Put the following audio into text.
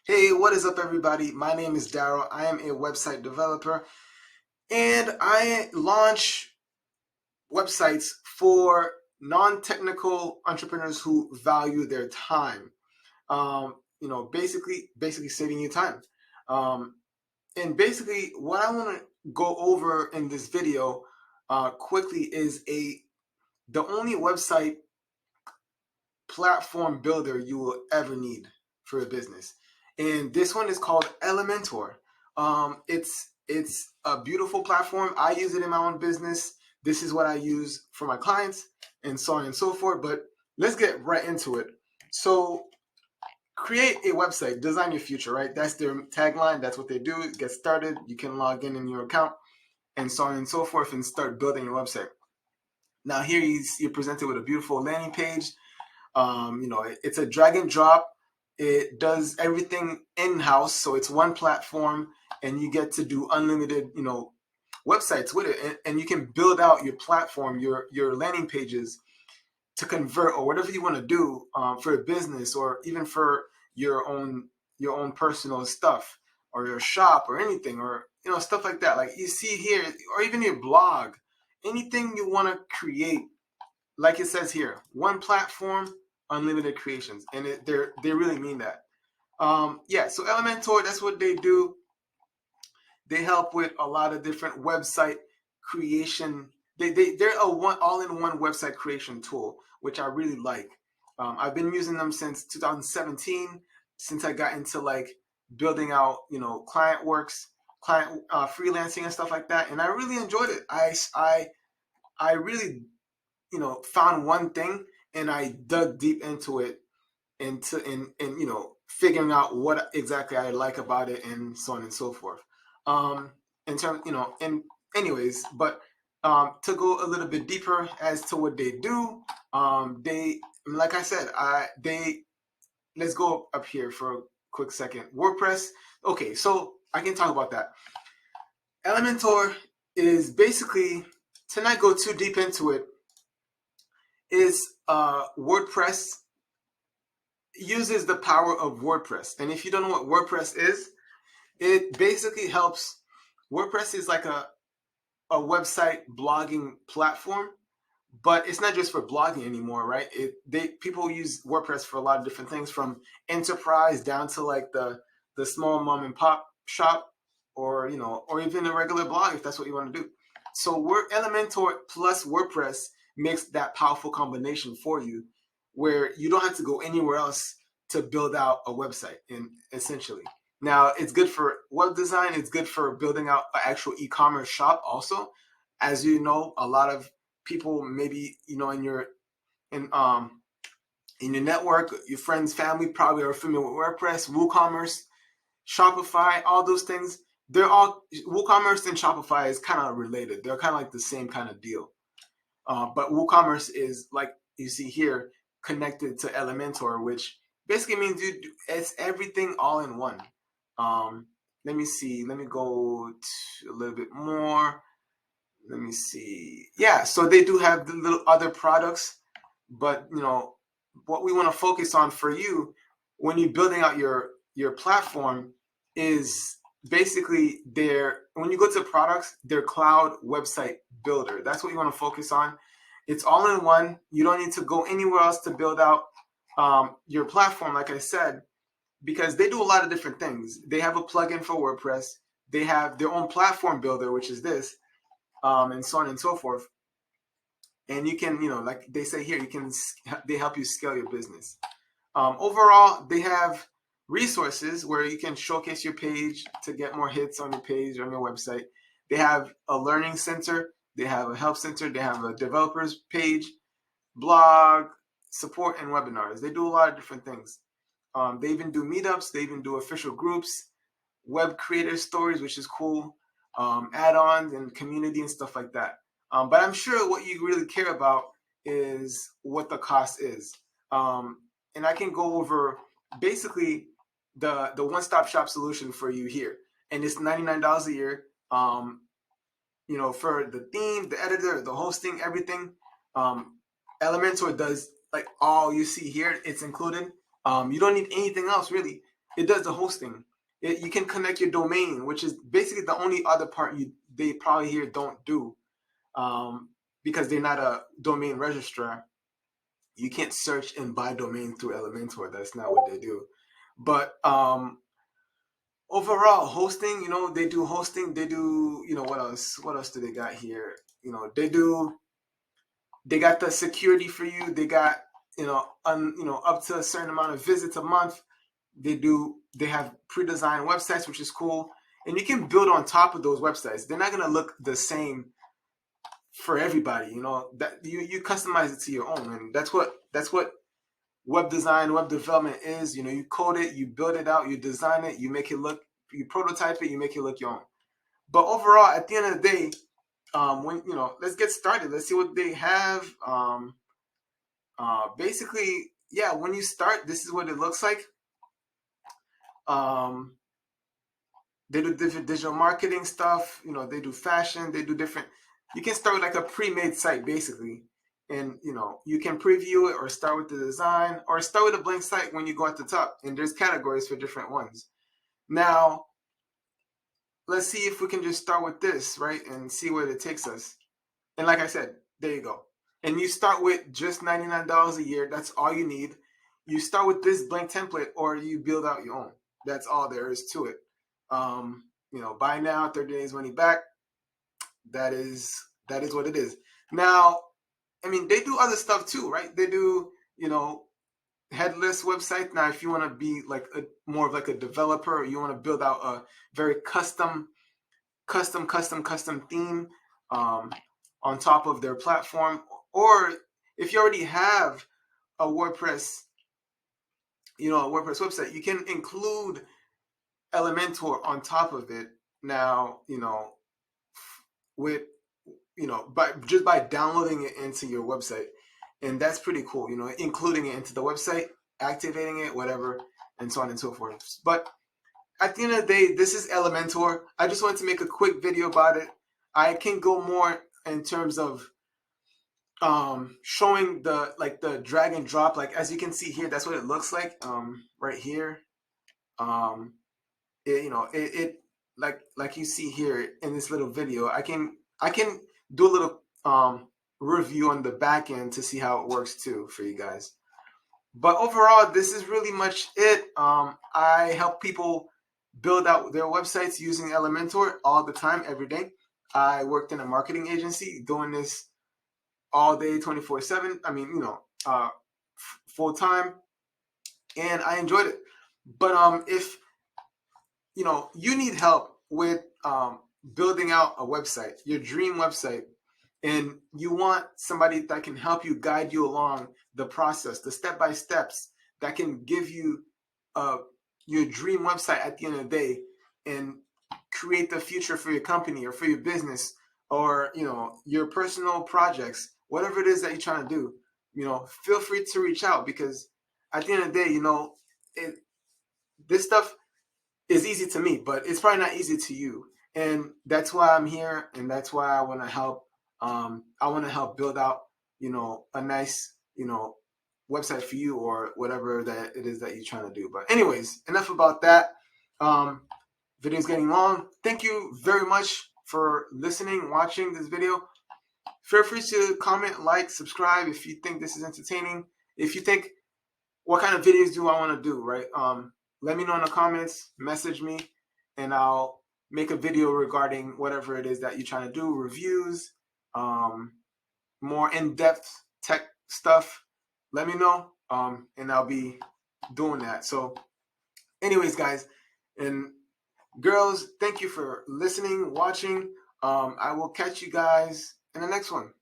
Hey, what is up, everybody? My name is Daryl. I am a website developer, and I launch websites for non-technical entrepreneurs who value their time. Basically saving you time. Um, and basically, what I want to go over in this video quickly is the only website platform builder you will ever need for a business. And this one is called Elementor. It's a beautiful platform. I use it in my own business. This is what I use for my clients, and so on and so forth. But let's get right into it. So create a website, design your future, right? That's their tagline. That's what they do. Get started. You can log in your account, and so on and so forth, and start building your website. Now here you're presented with a beautiful landing page. It's a drag and drop. It does everything in-house, so it's one platform, and you get to do unlimited, websites with it, and you can build out your platform, your landing pages to convert or whatever you want to do for a business or even for your own personal stuff or your shop or anything or stuff like that. Like you see here, or even your blog, anything you want to create, like it says here, one platform, unlimited creations, and they really mean that. Yeah, so Elementor, that's what they do. They help with a lot of different website creation. They're a one all-in-one website creation tool, which I really like. I've been using them since 2017, since I got into like building out, client works, client freelancing and stuff like that, and I really enjoyed it. I really found one thing and I dug deep into it and figuring out what exactly I like about it and so on and so forth. Um, in terms, and anyways, but to go a little bit deeper as to what they do, they, like I said, let's go up here for a quick second. WordPress. Okay, so I can talk about that. Elementor is basically, to not go too deep into it, is WordPress uses the power of WordPress. And if you don't know what WordPress is, it basically helps. WordPress is like a website blogging platform, but it's not just for blogging anymore, right? People use WordPress for a lot of different things, from enterprise down to like the small mom and pop shop, or even a regular blog if that's what you want to do. So Elementor plus WordPress makes that powerful combination for you, where you don't have to go anywhere else to build out a website. And essentially, now it's good for web design. It's good for building out an actual e-commerce shop. Also, as you know, a lot of people maybe in in your network, your friends, family probably are familiar with WordPress, WooCommerce, Shopify, all those things. They're all WooCommerce and Shopify is kind of related. They're kind of like the same kind of deal. But WooCommerce is, like you see here, connected to Elementor, which basically means it's everything all in one. Let me see. Let me go a little bit more. Let me see. Yeah, so they do have the little other products, but what we want to focus on for you when you're building out your platform is basically when you go to products, their cloud website builder. That's what you want to focus on. It's all in one. You don't need to go anywhere else to build out your platform, like I said, because they do a lot of different things. They have a plugin for WordPress. They have their own platform builder, which is this, and so on and so forth. And you can, like they say here, they help you scale your business. Overall, they have resources where you can showcase your page to get more hits on your page or on your website. They have a learning center. They have a help center. They have a developers page, blog, support, and webinars. They do a lot of different things. They even do meetups. They even do official groups, web creator stories, which is cool, add-ons and community and stuff like that. But I'm sure what you really care about is what the cost is. And I can go over basically the one-stop shop solution for you here. And it's $99 a year. For the theme, the editor, the hosting, everything. Elementor does like all you see here. It's included. You don't need anything else really. it does the hosting. You can connect your domain, which is basically the only other part they probably here don't do, because they're not a domain registrar. You can't search and buy domain through Elementor. That's not what they do. But overall, hosting, they do hosting. They do, what else? What else do they got here? They got the security for you. They got, up to a certain amount of visits a month. They have pre-designed websites, which is cool. And you can build on top of those websites. They're not going to look the same for everybody, that you customize it to your own. And that's what web design, web development is. You code it, you build it out, you design it, you make it look, you prototype it, you make it look your own. But overall, at the end of the day, when let's get started. Let's see what they have. Basically, yeah, when you start, this is what it looks like. They do different digital marketing stuff. They do fashion. They do different. You can start with like a pre-made site, basically, and you can preview it or start with the design or start with a blank site when you go at the top. And there's categories for different ones. Now, let's see if we can just start with this, right, and see where it takes us. And like I said, there you go. And you start with just $99 a year. That's all you need. You start with this blank template, or you build out your own. That's all there is to it. Buy now, 30 days money back. That is what it is. Now, I mean, they do other stuff too, right? They do, headless website. Now, if you want to be like more of like a developer, you want to build out a very custom theme on top of their platform, or if you already have a WordPress, website, you can include Elementor on top of it. Now, with by downloading it into your website, and that's pretty cool. Including it into the website, activating it, whatever, and so on and so forth. But at the end of the day, this is Elementor. I just wanted to make a quick video about it. I can go more in terms of showing the drag and drop. Like, as you can see here, that's what it looks like right here. It like you see here in this little video. I can do a little review on the back end to see how it works too for you guys. But overall, this is really much it. I help people build out their websites using Elementor all the time, every day. I worked in a marketing agency doing this all day, 24/7. I mean, full time, and I enjoyed it. But if you need help with building out a website, your dream website, and you want somebody that can help you, guide you along the process, the step-by-steps, that can give you your dream website at the end of the day and create the future for your company or for your business, or your personal projects, whatever it is that you're trying to do, feel free to reach out, because at the end of the day, this stuff is easy to me, but it's probably not easy to you. And that's why I'm here, and that's why I want to help. I want to help build out, a nice, website for you, or whatever that it is that you're trying to do. But anyways, enough about that. Video's getting long. Thank you very much for listening, watching this video. Feel free to comment, like, subscribe if you think this is entertaining. If you think, what kind of videos do I want to do, right? Let me know in the comments, message me, and I'll make a video regarding whatever it is that you're trying to do, reviews, more in-depth tech stuff. Let me know, and I'll be doing that. So anyways, guys and girls, thank you for listening, watching. I will catch you guys in the next one.